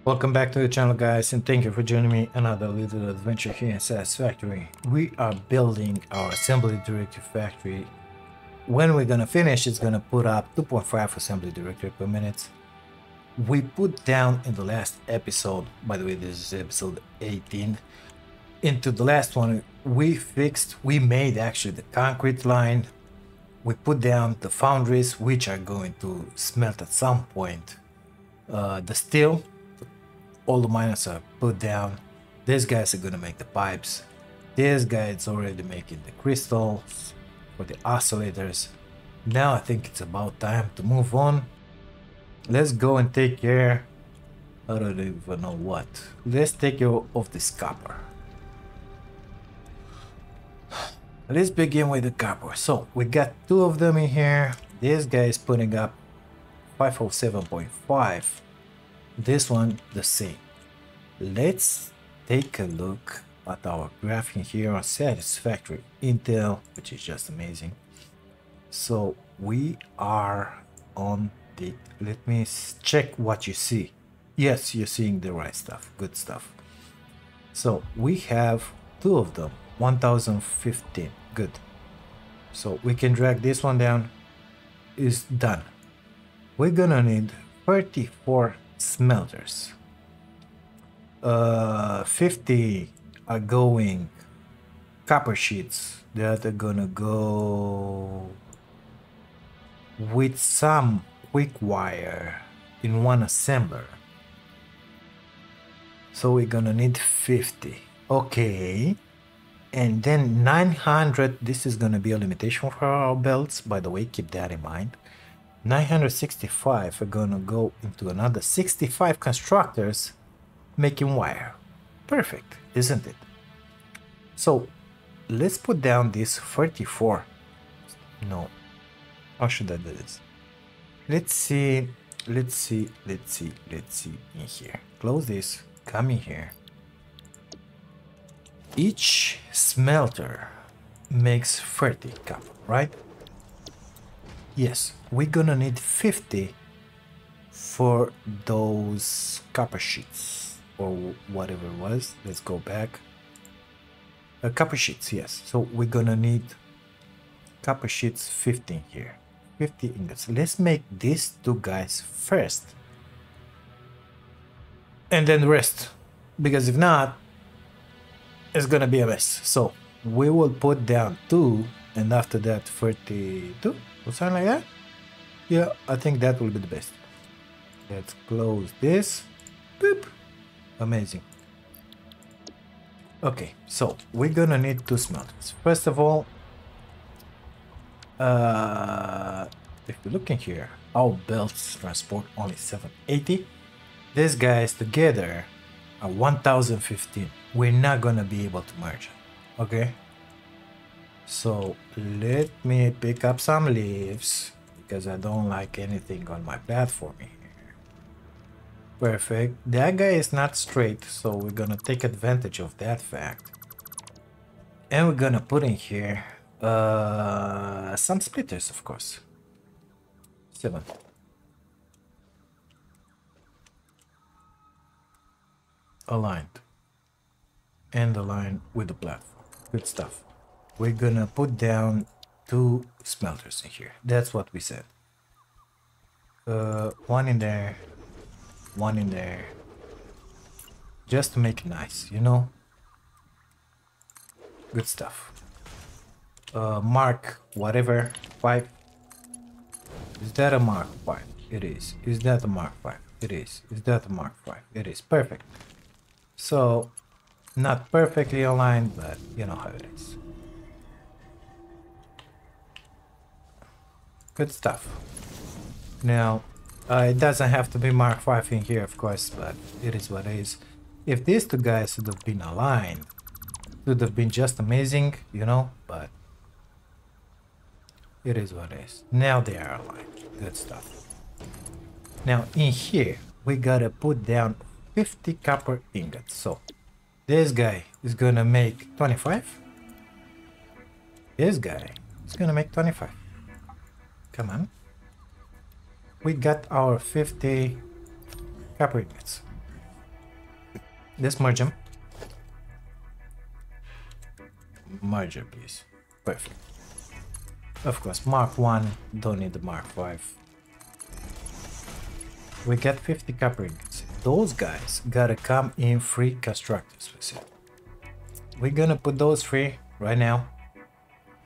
Welcome back to the channel, guys, and thank you for joining me another little adventure here in Satisfactory. We are building our assembly directory factory. When we're gonna finish, it's gonna put up 2.5 assembly directory per minute. We put down in the last episode, by the way, this is episode 18. Into the last one, we made actually the concrete line. We put down the foundries, which are going to smelt at some point. The steel. All the miners are put down. These guys are gonna make the pipes. This guy is already making the crystals for the oscillators. Now I think it's about time to move on. Let's go and take care. I don't even know what. Let's take care of this copper. Let's begin with the copper. So we got two of them in here. This guy is putting up 507.5. This one the same. Let's take a look at our graph in here on Satisfactory Intel, which is just amazing. So we are on the, let me check what you see. Yes, you're seeing the right stuff. Good stuff. So we have two of them, 1015. Good. So we can drag this one down. Is done. We're gonna need 34 smelters. 50 are going copper sheets that are gonna go with some quick wire in one assembler. So we're gonna need 50. Okay. And then 900, this is gonna be a limitation for our belts, by the way, keep that in mind. 965 are gonna go into another 65 constructors making wire. Perfect, isn't it? So let's put down this 34. No, how should I do this? Let's see in here. Close this, come in here. Each smelter makes 30 copper, right? Yes, we're gonna need 50 for those copper sheets or whatever it was. Let's go back. Copper sheets, yes. So we're gonna need copper sheets 15 here. 50 ingots. Let's make these two guys first. And then the rest. Because if not, it's gonna be a mess. So we will put down 2 and after that 32. Or something like that? Yeah, I think that will be the best. Let's close this. Boop. Amazing. Okay, so we're gonna need 2 smelters. First of all, if you look in here, our belts transport only 780. These guys together are 1015. We're not gonna be able to merge it. Okay? So let me pick up some leaves because I don't like anything on my platform here. Perfect. That guy is not straight, so we're gonna take advantage of that fact. And we're gonna put in here some splitters, of course. 7. Aligned. And aligned with the platform. Good stuff. We're gonna put down 2 smelters in here. That's what we said. One in there, one in there. Just to make it nice, you know? Good stuff. Mark whatever 5. Is that a Mark 5? It is. Is that a Mark 5? It is. Is that a Mark 5? It is. Perfect. So, not perfectly aligned, but you know how it is. Good stuff. Now, it doesn't have to be Mark 5 in here, of course, but it is what it is. If these two guys would have been aligned, it would have been just amazing, you know, but it is what it is. Now they are aligned. Good stuff. Now, in here, we gotta put down 50 copper ingots. So, this guy is gonna make 25. This guy is gonna make 25. Come on. We got our 50 copper ingots. Let's merge them. Merger, please. Perfect. Of course, Mark 1, don't need the Mark 5. We got 50 copper ingots. Those guys gotta come in free constructors, we said. We're gonna put those free right now.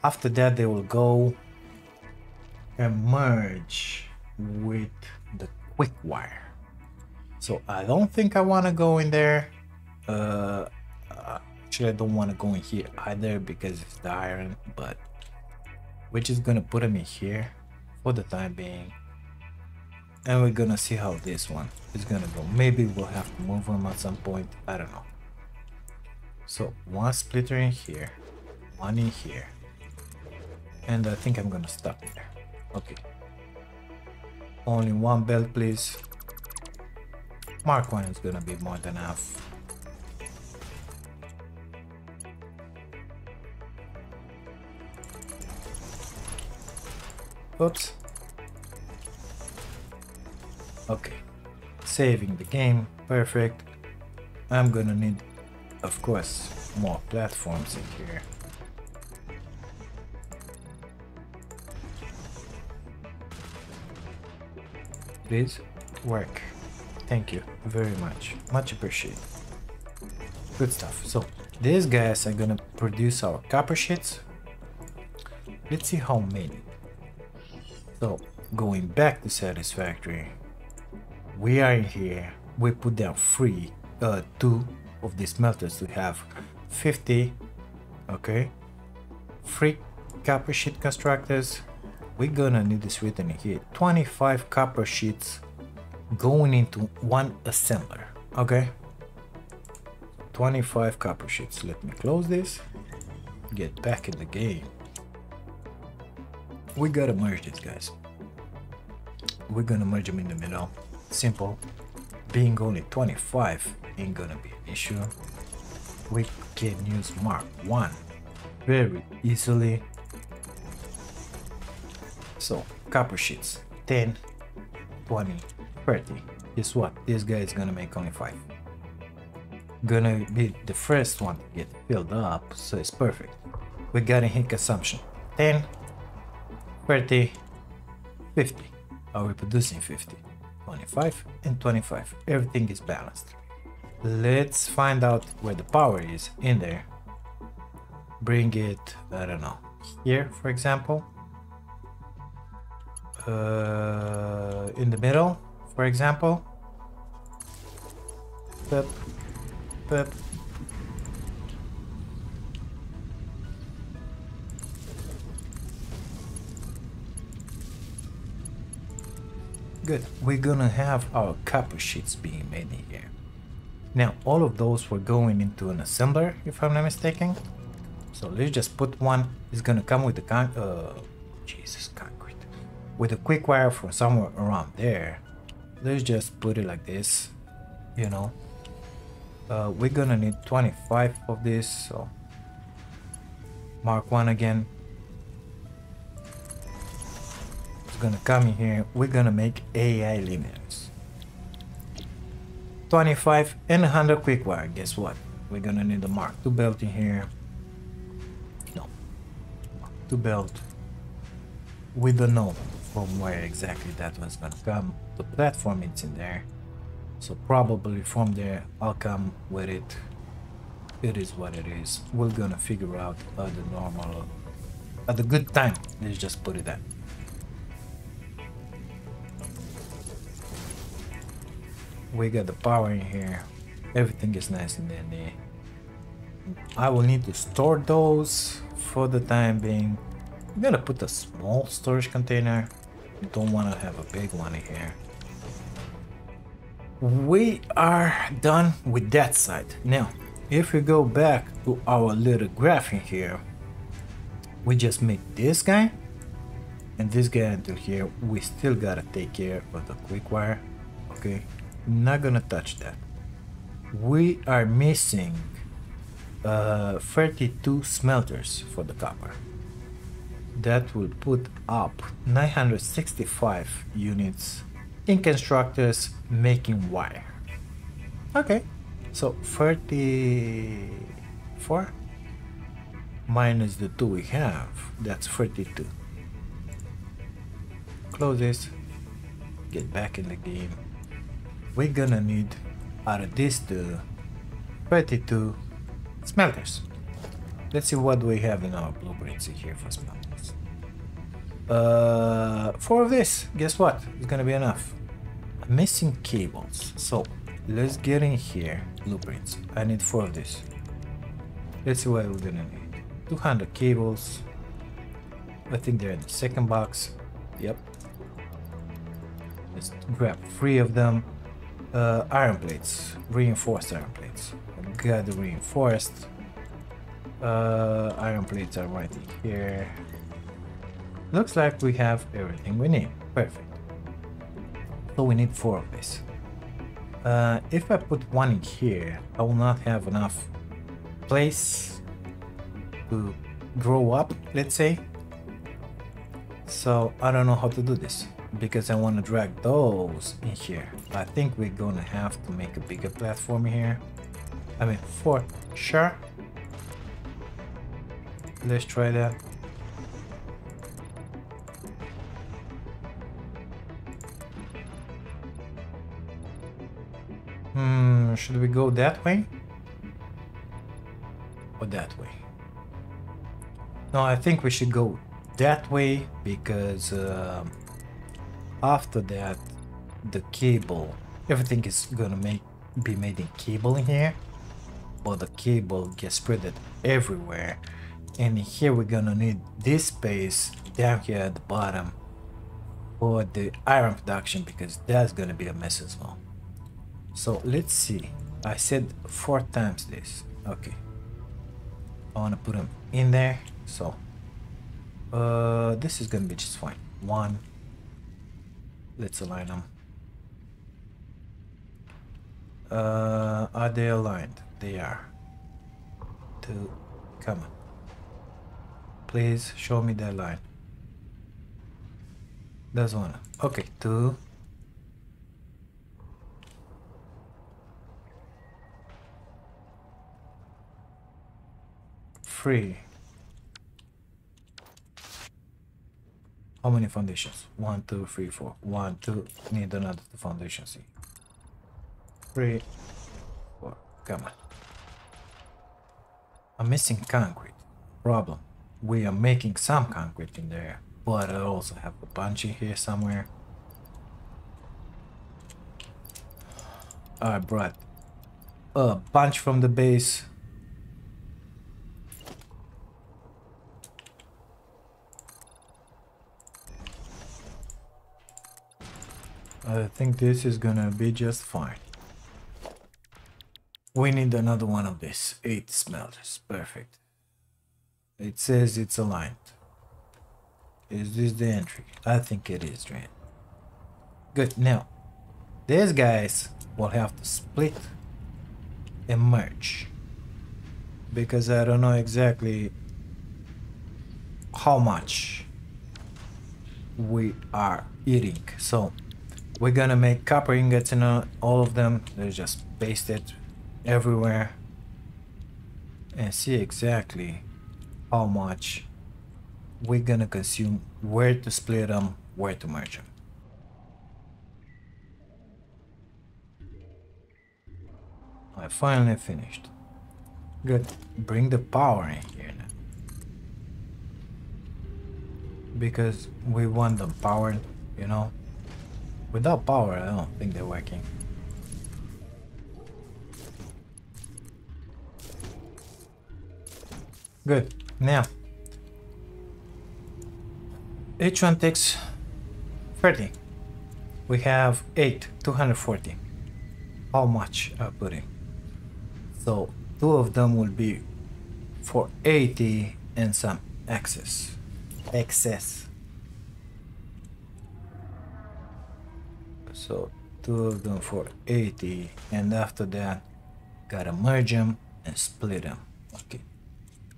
After that, they will go and merge with the quick wire. So I don't think I want to go in there. Actually, I don't want to go in here either because it's the iron, but we're just gonna put them in here for the time being, and we're gonna see how this one is gonna go. Maybe we'll have to move them at some point, I don't know. So one splitter in here, one in here, and I think I'm gonna stop there. Okay, only one belt, please. Mark 1 is gonna be more than enough. Oops. Okay, saving the game, perfect. I'm gonna need, of course, more platforms in here. Please work. Thank you very much. Much appreciated. Good stuff. So these guys are gonna produce our copper sheets. Let's see how many. So going back to Satisfactory, we are in here. We put down free 2 of these smelters to have 50. Okay, free copper sheet constructors. We're gonna need this written in here. 25 copper sheets going into one assembler. Okay, 25 copper sheets. Let me close this, get back in the game. We gotta merge these guys. We're gonna merge them in the middle. Simple. Being only 25 ain't gonna be an issue. We can use Mark 1 very easily. So copper sheets 10, 20, 30. Guess what? This guy is gonna make only 5. Gonna be the first one to get filled up, so it's perfect. We got a hit consumption 10, 30, 50. Are we producing 50? 25 and 25. Everything is balanced. Let's find out where the power is in there. Bring it, I don't know, here for example. In the middle, for example. Pep, pep. Good. We're gonna have our copper sheets being made in here. Now, all of those were going into an assembler, if I'm not mistaken. So let's just put one. It's gonna come with the concrete, with a quick wire from somewhere around there. Let's just put it like this. You know, we're gonna need 25 of this. So Mark 1 again. Gonna come in here. We're gonna make AI linears. 25 and 100 quick wire. Guess what? We're gonna need a Mark 2 belt in here. No, Mark 2 belt. We don't know from where exactly that was gonna come. The platform is in there, so probably from there I'll come with it. It is what it is. We're gonna figure out at the normal, at the good time. Let's just put it that. We got the power in here. Everything is nice and dandy. I will need to store those for the time being. I'm gonna put a small storage container. Don't want to have a big one in here. We are done with that side. Now, if we go back to our little graph in here, we just make this guy and this guy until here. We still gotta take care of the quick wire. Okay, not gonna touch that. We are missing 32 smelters for the copper. That will put up 965 units in constructors making wire. Okay, So 34 minus the 2 we have, that's 32. Close this, get back in the game. We're gonna need out of these two 32 smelters. Let's see what we have in our blueprints here for smelters. 4 of this, guess what? It's gonna be enough. I'm missing cables, so let's get in here. Blueprints, I need 4 of this. Let's see what we're gonna need. 200 cables. I think they're in the second box. Yep. Let's grab 3 of them. Iron plates, reinforced iron plates. Got the reinforced. Iron plates are right here. Looks like we have everything we need. Perfect. So we need 4 of this. If I put 1 in here, I will not have enough place to grow up, let's say. So I don't know how to do this because I want to drag those in here. I think we're gonna have to make a bigger platform here. I mean, for sure. Let's try that. Should we go that way? Or that way? No, I think we should go that way because after that, the cable, everything is gonna be made in cable in here, but the cable gets spread everywhere. And here we're gonna need this space down here at the bottom for the iron production because that's gonna be a mess as well. So let's see. I said 4 times this. Okay. I wanna put them in there. So this is gonna be just fine. 1. Let's align them. Are they aligned? They are. 2. Come on. Please show me that line. That's 1. Okay, 2. 3. How many foundations? 1, 2, 3, 4. 1, 2. Need another 2 foundations here. 3, 4. Come on. I'm missing concrete. Problem. We are making some concrete in there, but I also have a bunch in here somewhere. I brought a bunch from the base. I think this is gonna be just fine. We need another one of this. 8 smelters. Perfect. It says it's aligned. Is this the entry? I think it is, right? Good. Now, these guys will have to split and merge. Because I don't know exactly how much we are eating. So, we're gonna make copper ingots in all of them. They're just pasted everywhere. And see exactly how much we're gonna consume, where to split them, where to merge them. I finally finished. Good. Bring the power in here now. Because we want them powered, you know. Without power, I don't think they're working. Good. Now, each one takes 30. We have 8, 240. How much I put in? So 2 of them will be for 80 and some excess. So 2 of them for 80, and after that, gotta merge them and split them. Okay.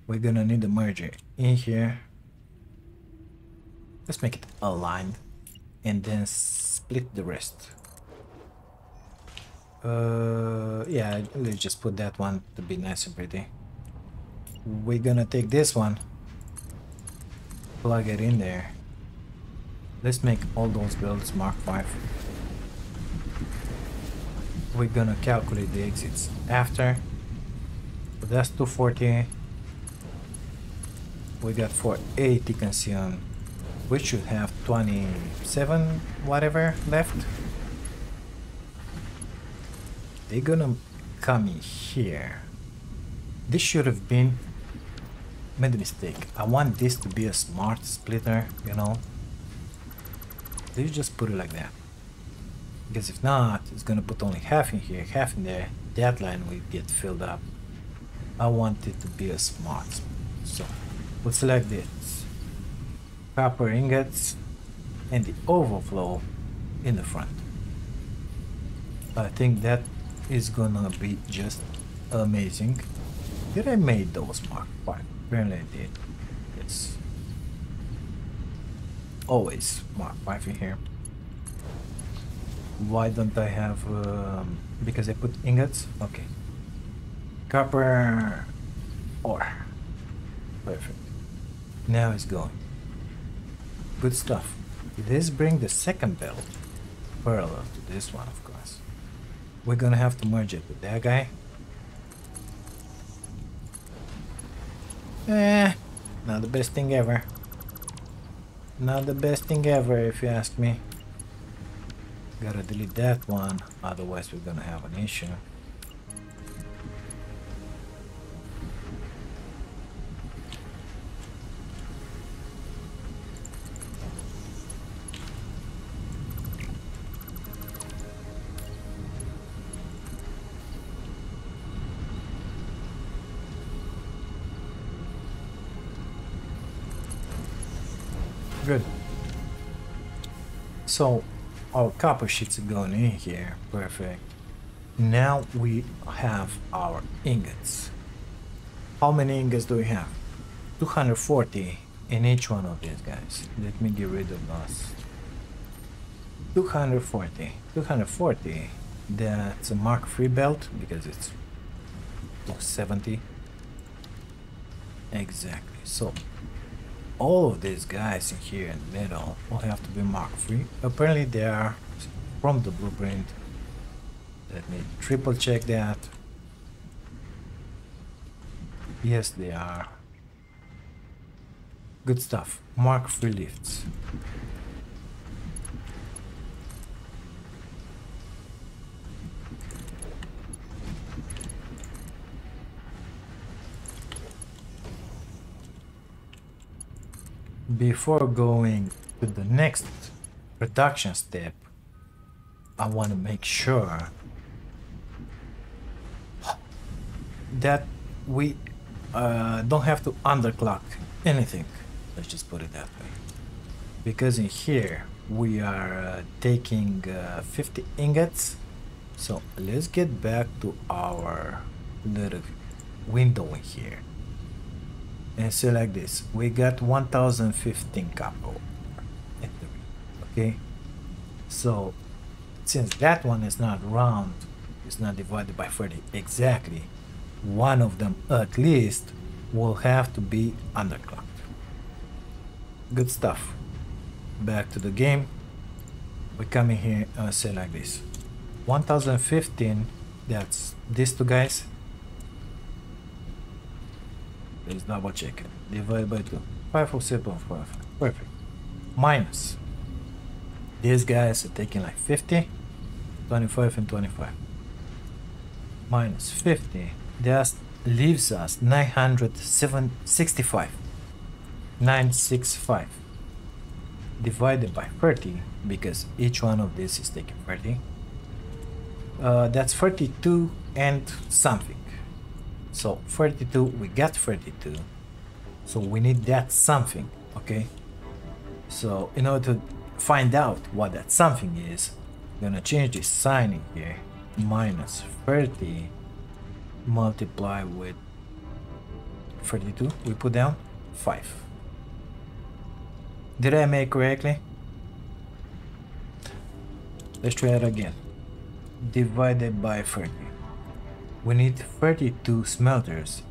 We're gonna need a merger in here. Let's make it aligned and then split the rest. Yeah, let's just put that one to be nice and pretty. We're gonna take this one, plug it in there. Let's make all those builds Mark 5. We're gonna calculate the exits after. So that's 240. We got 480 consumed. We should have 27 whatever left. They're gonna come in here. This should have been, made a mistake. I want this to be a smart splitter, you know. Let's just put it like that. Because if not, it's gonna put only half in here, half in there. That line will get filled up. I want it to be a smart split. So we'll select this. Copper ingots and the overflow in the front. I think that is gonna be just amazing. Did I make those Mark 5? Apparently I did. Yes. Always Mark 5 in here. Why don't I have because I put ingots? Okay. Copper ore. Perfect. Now it's going. Good stuff. Let's bring the second belt parallel to this one, of course. We're gonna have to merge it with that guy. Not the best thing ever. Not the best thing ever, if you ask me. Gotta delete that one, otherwise we're gonna have an issue. Good. So our copper sheets are going in here. Perfect. Now we have our ingots. How many ingots do we have? 240 in each one of these guys. Let me get rid of those. 240. 240. That's a Mark III belt because it's 270. Exactly. So all of these guys in here in the middle will have to be Mark III. Apparently they are from the blueprint. Let me triple check that. Yes, they are. Good stuff. Mark III lifts. Before going to the next production step, I want to make sure that we don't have to underclock anything. Let's just put it that way. Because in here we are taking 50 ingots. So let's get back to our little window in here. And select this. We got 1015 copper. Okay, so since that one is not round, it's not divided by 30 exactly, one of them at least will have to be underclocked. Good stuff. Back to the game. We come in here and select this. 1015, that's these two guys. Let's double check it. Divide by 2. 507.5. Perfect. Minus. These guys are taking like 50, 25 and 25. Minus 50. That leaves us 965. 965. Divided by 30, because each one of these is taking 30. That's 32 and something. So 32, we got 32. So we need that something, okay? So in order to find out what that something is, I'm gonna change this sign in here. Minus 30 multiply with 32, we put down 5. Did I make correctly? Let's try it again. Divided by 30. We need 32 smelters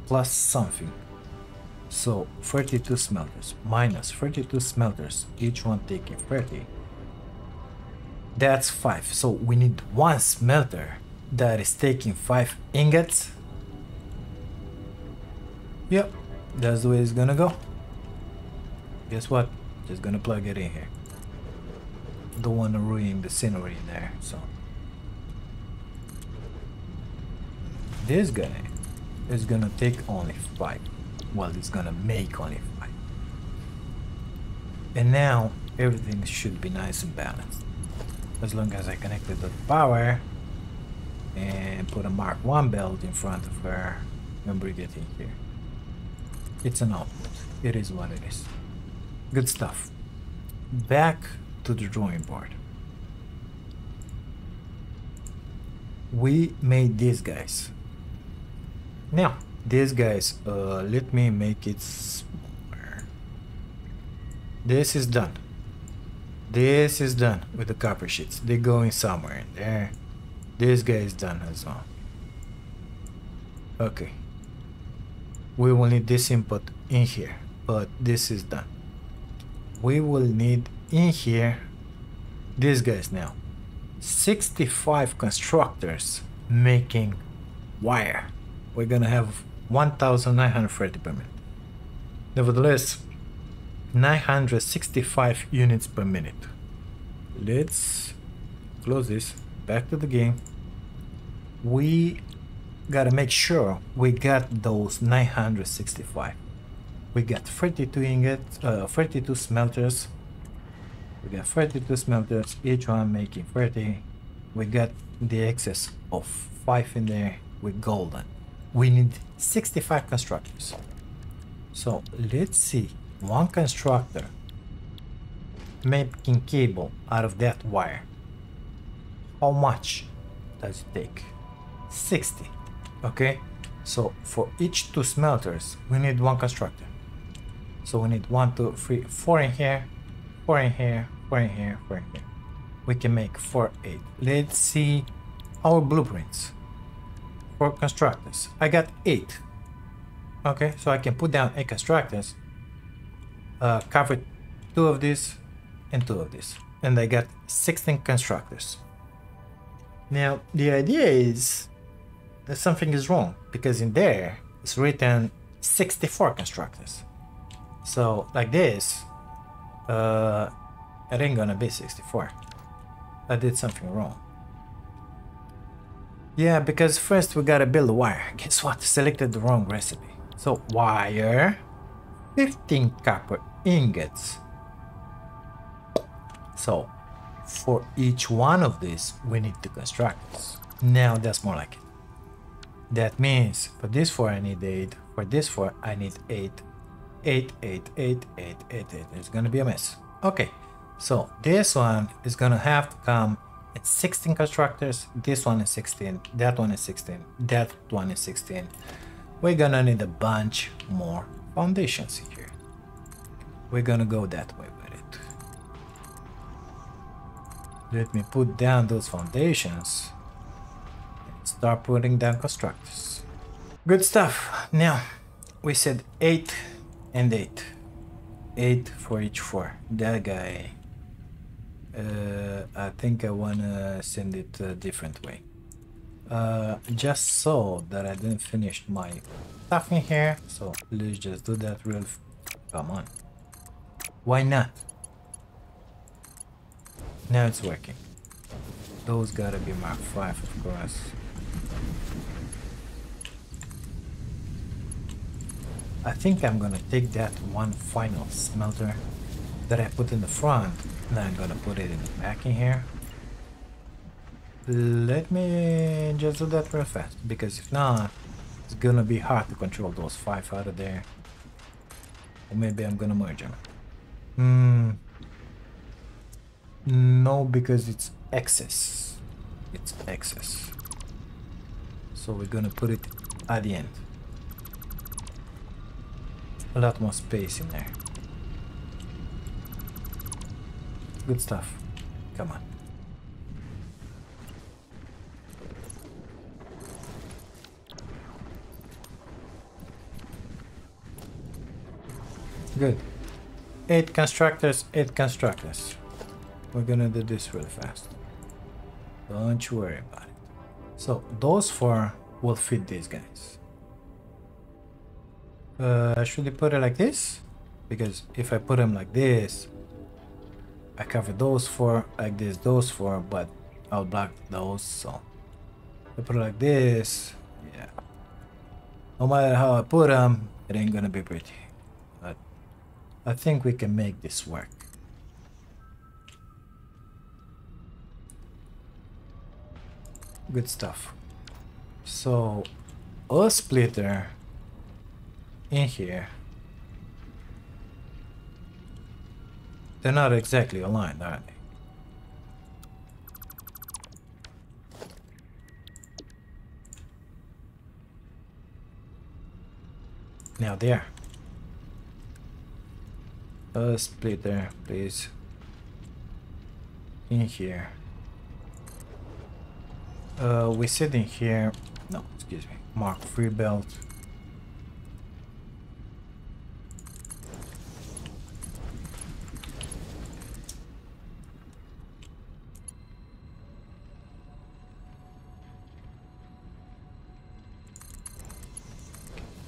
plus something. So 32 smelters minus 32 smelters, each one taking 30. That's 5. So we need one smelter that is taking 5 ingots. Yep, that's the way it's gonna go. Guess what? Just gonna plug it in here. Don't wanna ruin the scenery there, so. This guy is gonna take only 5. Well, it's gonna make only 5. And now everything should be nice and balanced. As long as I connected the power and put a Mark 1 belt in front of her and bring it in here. It's an output. It is what it is. Good stuff. Back to the drawing board. We made these guys. Now, these guys, let me make it smaller. This is done. This is done with the copper sheets. They're going somewhere in there. This guy is done as well. Okay. We will need this input in here, but this is done. We will need in here these guys now. 65 constructors making wire. We're gonna have 1930 per minute. Nevertheless, 965 units per minute. Let's close this. Back to the game. We gotta make sure we got those 965. We got 32 ingots, 32 smelters. We got 32 smelters, each one making 30. We got the excess of 5 in there with golden. We need 65 constructors. So let's see, one constructor making cable out of that wire. How much does it take? 60. Okay, so for each 2 smelters, we need 1 constructor. So we need 1, 2, 3, 4 in here, 4 in here, 4 in here, 4 in here. We can make 4, 8. Let's see our blueprints for constructors. I got 8. Okay, so I can put down 8 constructors, cover 2 of this and 2 of this, and I got 16 constructors. Now the idea is that something is wrong, because in there it's written 64 constructors. So like this, it ain't gonna be 64. I did something wrong. Yeah, because first we gotta build a wire. Guess what? Selected the wrong recipe. So wire, 15 copper ingots. So for each one of these, we need 2 constructors. Now that's more like it. That means for this 4 I need 8, for this 4 I need 8. 8, 8, 8, 8, 8, 8. It's gonna be a mess. Okay, so this one is gonna have to come at 16 constructors. This one is 16, that one is 16, that one is 16. We're gonna need a bunch more foundations here. We're gonna go that way with it. Let me put down those foundations and start putting down constructors. Good stuff. Now we said 8 and 8. 8 for each 4. That guy, I think I wanna send it a different way. Just so that I didn't finish my stuff in here, so let's just do that real come on. Why not? Now it's working. Those gotta be Mark 5, of course. I think I'm gonna take that one final smelter that I put in the front, and I'm gonna put it in the back in here. Let me just do that real fast, because if not, it's gonna be hard to control those 5 out of there. Or maybe I'm gonna merge them. No, because it's excess. It's excess. So we're gonna put it at the end. A lot more space in there. Good stuff. Come on. Good. 8 constructors, 8 constructors. We're gonna do this really fast. Don't you worry about it. So those 4 will fit these guys. Should I put it like this? Because if I put them like this, I cover those 4 like this, those 4, but I'll block those. So if I put it like this, yeah. No matter how I put them, it ain't gonna be pretty. But I think we can make this work. Good stuff. So a splitter in here. They're not exactly aligned, are they? Now there. A splitter, please. In here. We sit in here. No, excuse me. Mark 3 belt.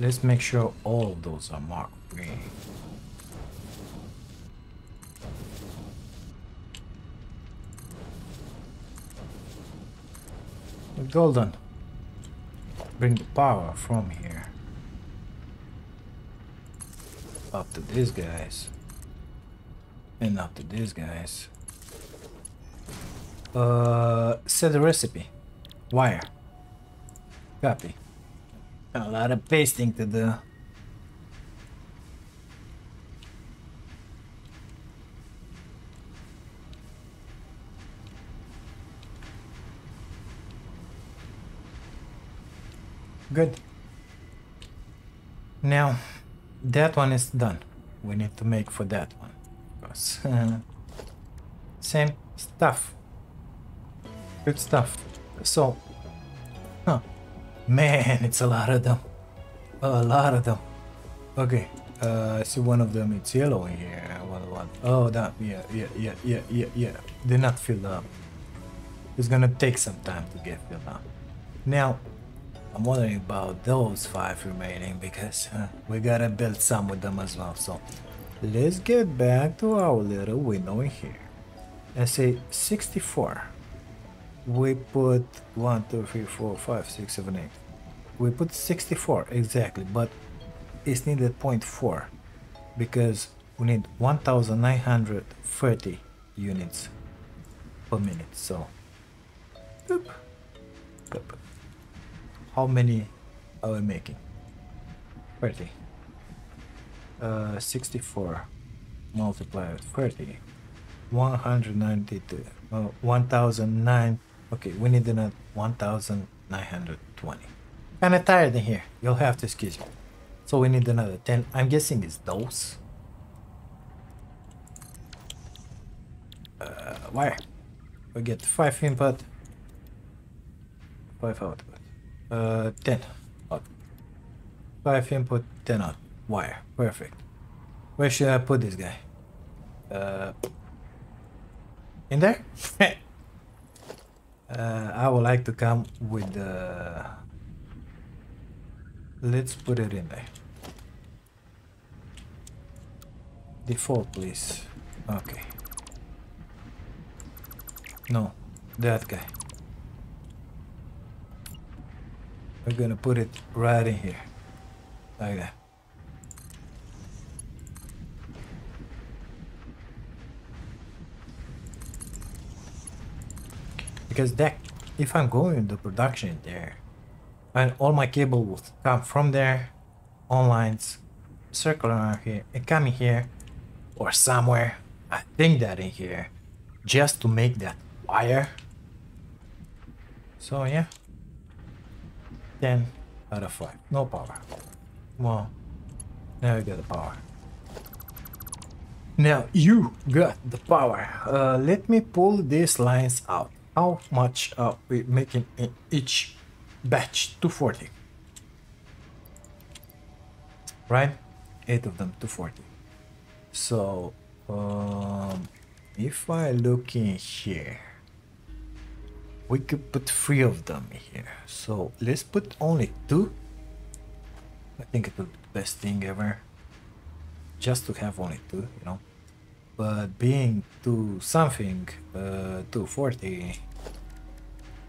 Let's make sure all of those are Mark 3. Golden. Bring the power from here up to these guys and up to these guys. Set the recipe. Wire. Copy. A lot of pasting to do. Good. Now that one is done. We need to make for that one. Of course. Same stuff. Good stuff. So, huh. Man, it's a lot of them. A lot of them. Okay. I see one of them. It's yellow in here. One. Oh, that. Yeah. They're not filled up. It's gonna take some time to get filled up. Now, I'm wondering about those 5 remaining because we gotta build some with them as well. So let's get back to our little window in here. I say 64. We put 1, 2, 3, 4, 5, 6, 7, 8. We put 64 exactly, but it's needed 0.4 because we need 1930 units per minute. So boop. How many are we making? 30. 64 multiplied with 30. 192. 1009. Okay, we need another 1920. Kinda tired in here. You'll have to excuse me. So we need another 10. I'm guessing it's those. Wire. We get 5 input. 5 output. 10 out. 5 input, 10 out. Wire. Perfect. Where should I put this guy? In there? I would like to come with the... Let's put it in there. Default, please. Okay. No, that guy. We're gonna put it right in here. Like that. Because that, if I'm going into production there, and all my cable will come from there, on lines, circle around here, and come in here, or somewhere, I think that in here, just to make that wire. So yeah, 10 out of 5, no power. Well, now you got the power. Now you got the power. Let me pull these lines out. How much are we making in each batch? 240. Right? 8 of them, 240. So if I look in here, we could put 3 of them here. So let's put only 2. I think it would be the best thing ever, just to have only 2, you know. But being 2 something, 240,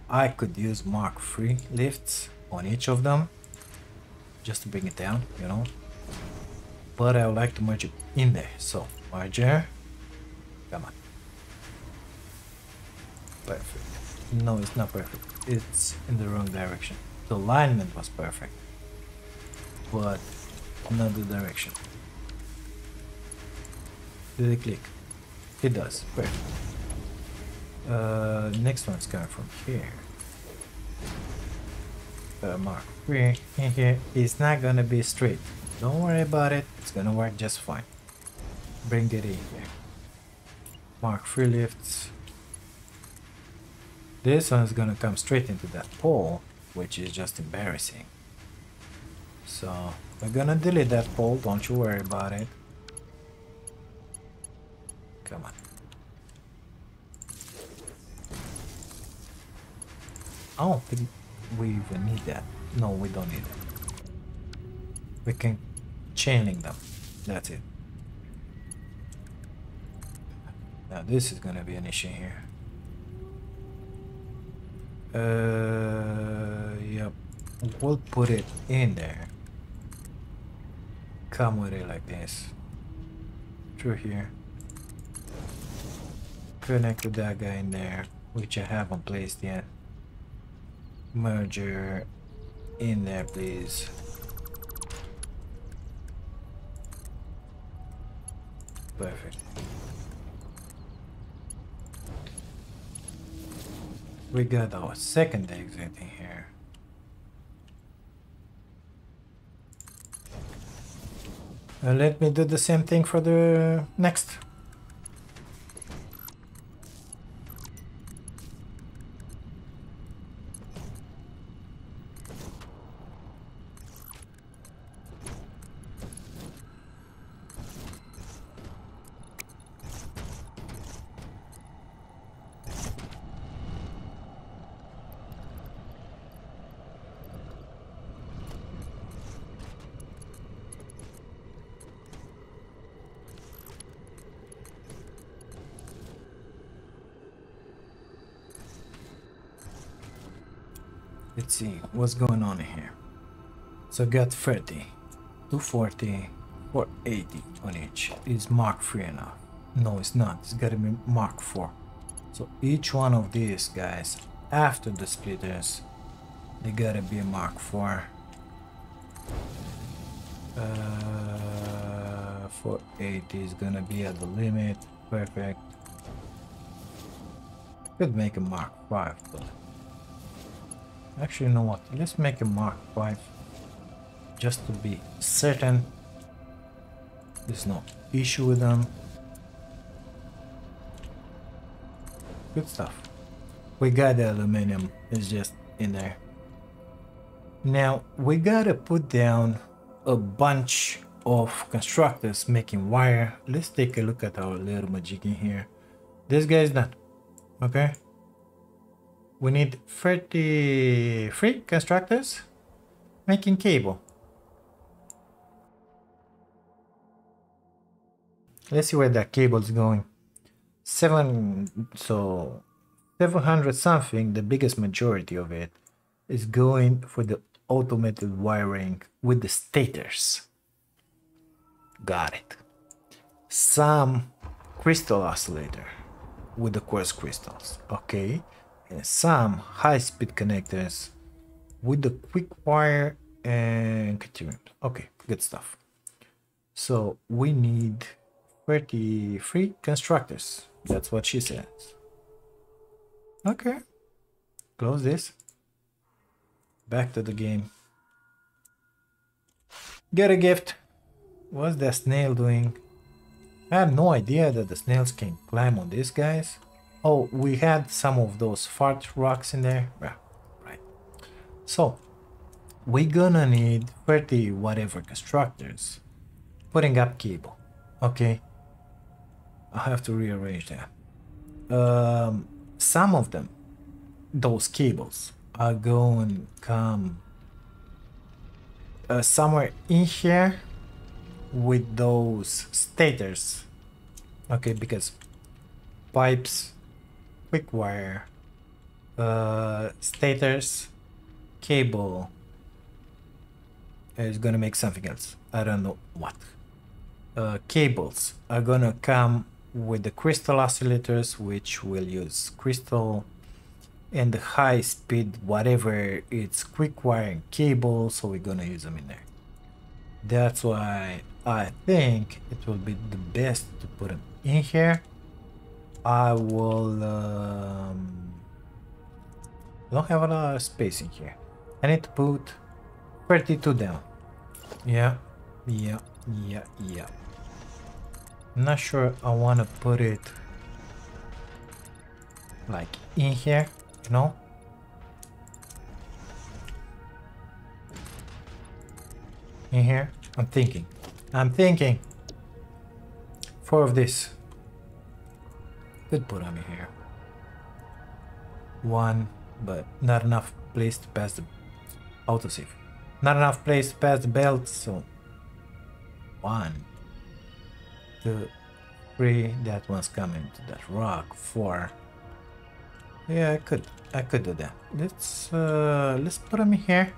I could use Mark 3 lifts on each of them, just to bring it down, you know. But I would like to merge it in there, so merger, come on. Perfect. No, it's not perfect. It's in the wrong direction. The alignment was perfect, but not the direction. Did it click? It does. Perfect. Next one's coming from here. Mark 3 in here. It's not gonna be straight. Don't worry about it. It's gonna work just fine. Bring it in here. Mark 3 lifts. This one's gonna come straight into that pole, which is just embarrassing. So we're gonna delete that pole. Don't you worry about it. Come on. I don't think we even need that. No, we don't need it. We can chain link them. That's it. Now this is gonna be an issue here. Yep. We'll put it in there. Come with it like this. Through here. Connect to that guy in there, which I haven't placed yet. Merger in there, please. Perfect. We got our second exit in here. Let me do the same thing for the next. Let's see what's going on here. So got 30, 240, 480 on each. Is Mark 3 enough? No, it's not. It's gotta be Mark 4. So each one of these guys, after the splitters, they gotta be a Mark 4. 480 is gonna be at the limit. Perfect. Could make a Mark 5, but actually, you know what? Let's make a Mark 5 just to be certain there's no issue with them. Good stuff. We got the aluminum, it's just in there. Now we gotta put down a bunch of constructors making wire. Let's take a look at our little magic in here. This guy is done. Okay. We need 33 constructors making cable. Let's see where that cable is going. 700 something, the biggest majority of it is going for the automated wiring with the stators. Got it. Some crystal oscillator with the quartz crystals. Okay. And some high-speed connectors with the quick wire and caterium. Okay, good stuff. So we need 33 constructors. That's what she says. Okay. Close this. Back to the game. Get a gift. What's that snail doing? I had no idea that the snails can climb on these guys. Oh, we had some of those fart rocks in there. Yeah, right. So, we're gonna need 30 whatever constructors putting up cable. Okay, I have to rearrange that. Some of them, those cables, are going to come somewhere in here with those stators. Okay, because pipes, quick wire, stators, cable is gonna make something else. I don't know what. Cables are gonna come with the crystal oscillators, which will use crystal, and the high speed whatever it's quick wiring cable, so we're gonna use them in there. That's why I think it will be the best to put them in here. I will don't have a lot of space in here. I need to put 32 down. Yeah. I'm not sure I want to put it like in here, you know? In here? I'm thinking. 4 of this. Could put them in here. 1, but not enough place to pass the autosave. Not enough place to pass the belt, so 1, 2, 3. That one's coming to that rock. 4. Yeah, I could do that. Let's put them in here.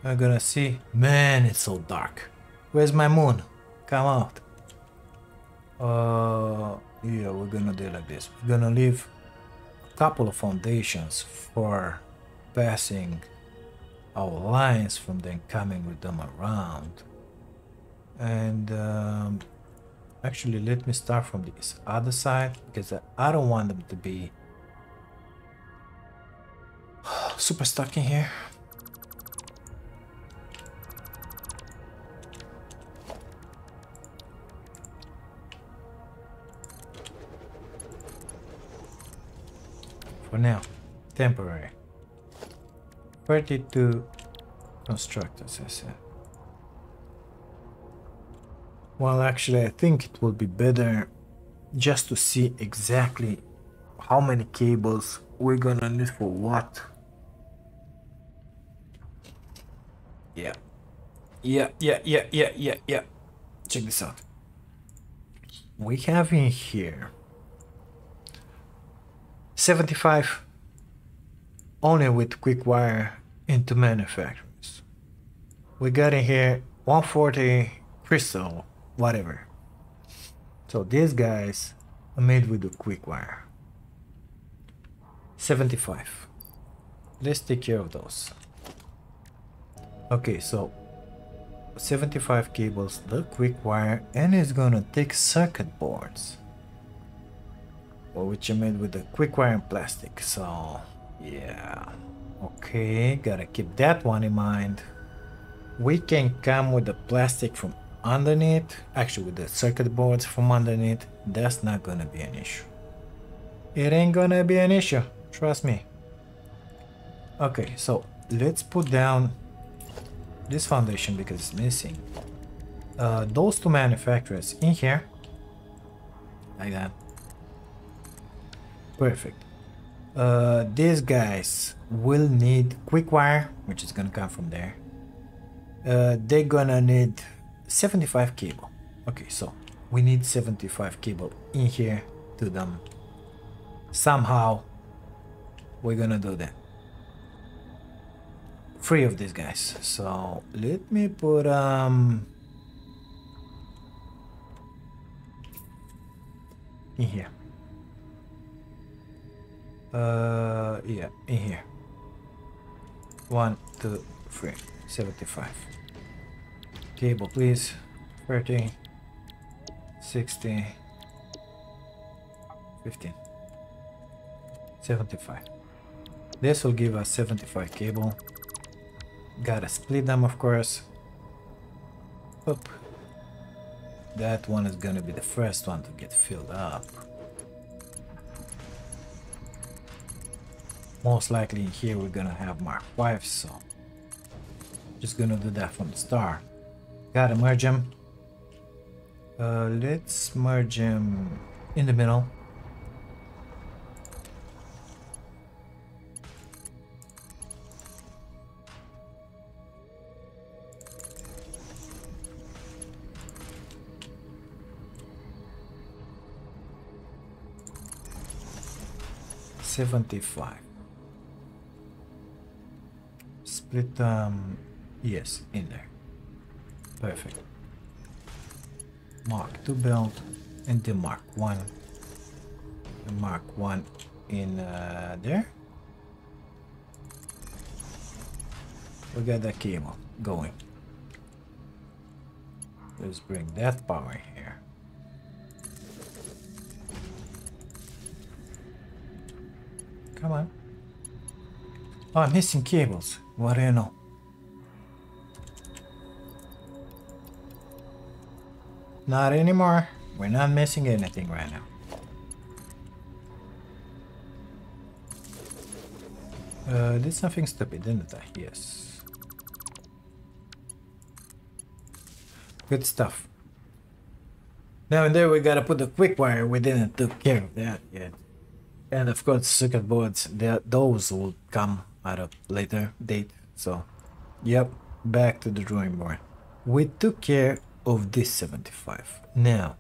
I'm gonna see. Man, it's so dark. Where's my moon? Come out. Yeah, we're gonna do it like this. We're gonna leave a couple of foundations for passing our lines from then coming with them around. And actually, let me start from this other side because I don't want them to be super stuck in here. For now, temporary. 32 constructors, I said. Well, actually, I think it will be better just to see exactly how many cables we're gonna need for what. Yeah. Check this out. We have in here 75 only with quick wire into manufacturers. We got in here 140 crystal, whatever. So these guys are made with the quick wire. 75. Let's take care of those. Okay, so 75 cables, the quick wire, and it's gonna take circuit boards, which are made with the quick wire and plastic. So yeah, okay, gotta keep that one in mind. We can come with the plastic from underneath, actually with the circuit boards from underneath. That's not gonna be an issue. It ain't gonna be an issue, trust me. Okay, so let's put down this foundation because it's missing. Those 2 manufacturers in here, like that. Perfect. These guys will need quick wire, which is gonna come from there. They're gonna need 75 cable. Okay, so we need 75 cable in here to them. Somehow we're gonna do that. 3 of these guys. So let me put in here. Yeah, in here. 1, 2, 3, 75. Cable, please. 30, 60, 15, 75. This will give us 75 cable. Gotta split them, of course. Oop. That one is gonna be the first one to get filled up. Most likely in here we're gonna have Mark 5, so just gonna do that from the start. Gotta merge them. Let's merge them in the middle. $75. Split yes, in there. Perfect. Mark 2 belt and the Mark 1. The Mark 1 in there. We got the cable going. Let's bring that power here. Come on. Oh, I'm missing cables. What do you know? Not anymore. We're not missing anything right now. Did something stupid, didn't I? Yes. Good stuff. Now and there we gotta put the quick wire. We didn't take care of that yet. And of course circuit boards, those will come at a later date. So, yep, back to the drawing board. We took care of this 75. Now,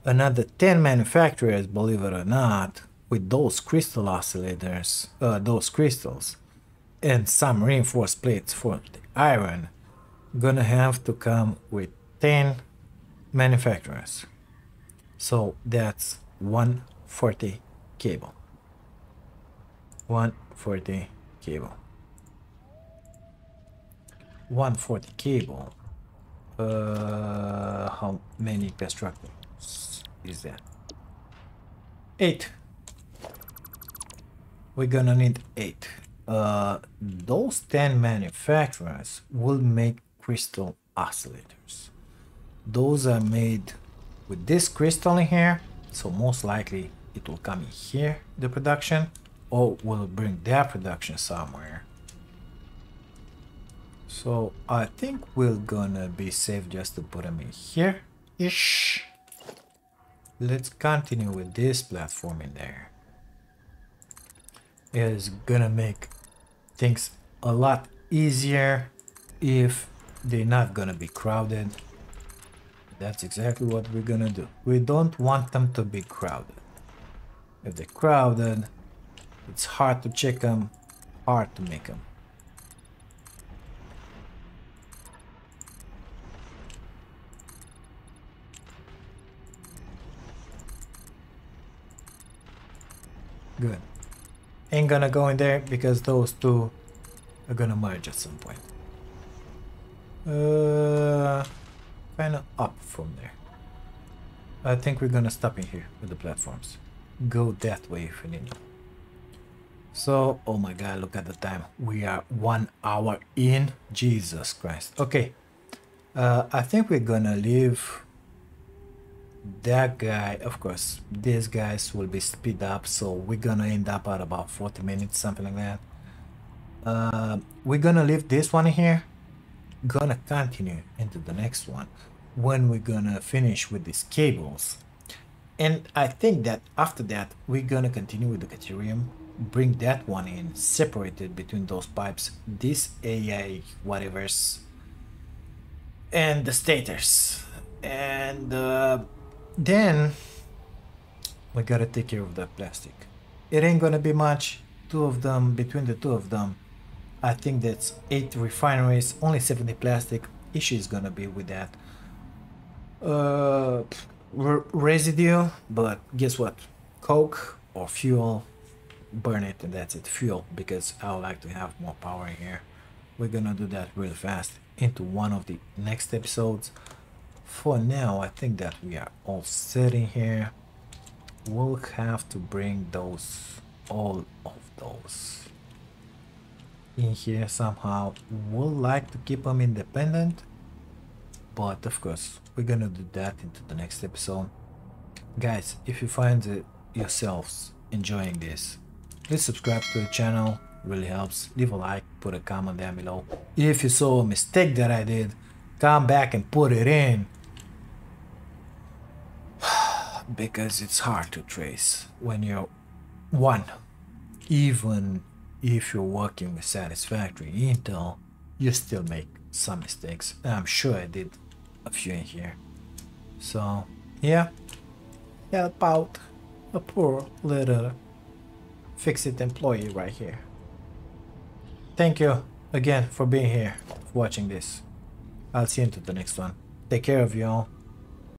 another 10 manufacturers, believe it or not, with those crystal oscillators, those crystals, and some reinforced plates for the iron, gonna have to come with 10 manufacturers. So that's 140 cable. 140 cable. 140 cable. How many constructors is that? 8. We're gonna need 8. Those 10 manufacturers will make crystal oscillators. Those are made with this crystal in here, so most likely it will come in here, the production, or we'll bring that production somewhere. So I think we're gonna be safe just to put them in here-ish. Let's continue with this platform in there. It is gonna make things a lot easier if they're not gonna be crowded. That's exactly what we're gonna do. We don't want them to be crowded. If they're crowded, it's hard to check them, hard to make them. Good. Ain't gonna go in there because those two are gonna merge at some point. Kinda up from there. I think we're gonna stop in here with the platforms. Go that way if you need to. So, oh my god, look at the time. We are 1 hour in. Jesus Christ. Okay. I think we're gonna leave that guy. Of course, these guys will be speed up, so we're gonna end up at about 40 minutes, something like that. We're gonna leave this one here. Gonna continue into the next one when we're gonna finish with these cables. And I think that after that, we're gonna continue with the deuterium, bring that one in, separate it between those pipes, this AI whatever's, and the stators. And then we gotta take care of that plastic. It ain't gonna be much, 2 of them, between the 2 of them. I think that's 8 refineries, only 70 plastic. Issue is gonna be with that. Residue, but guess what? Coke or fuel, burn it and that's it. Fuel, because I would like to have more power here. We're gonna do that really fast into one of the next episodes. For now, I think that we are all set in here. We'll have to bring those, all of those in here somehow. We'll like to keep them independent, but of course we're gonna do that into the next episode. Guys, if you find yourselves enjoying this, please subscribe to the channel, really helps. Leave a like, put a comment down below. If you saw a mistake that I did, come back and put it in. because it's hard to trace when you're one. Even if you're working with Satisfactory Intel, you still make some mistakes. And I'm sure I did a few in here. So yeah, help out a poor little fix-it employee right here. Thank you again for being here, for watching this. I'll see you into the next one. Take care of you all.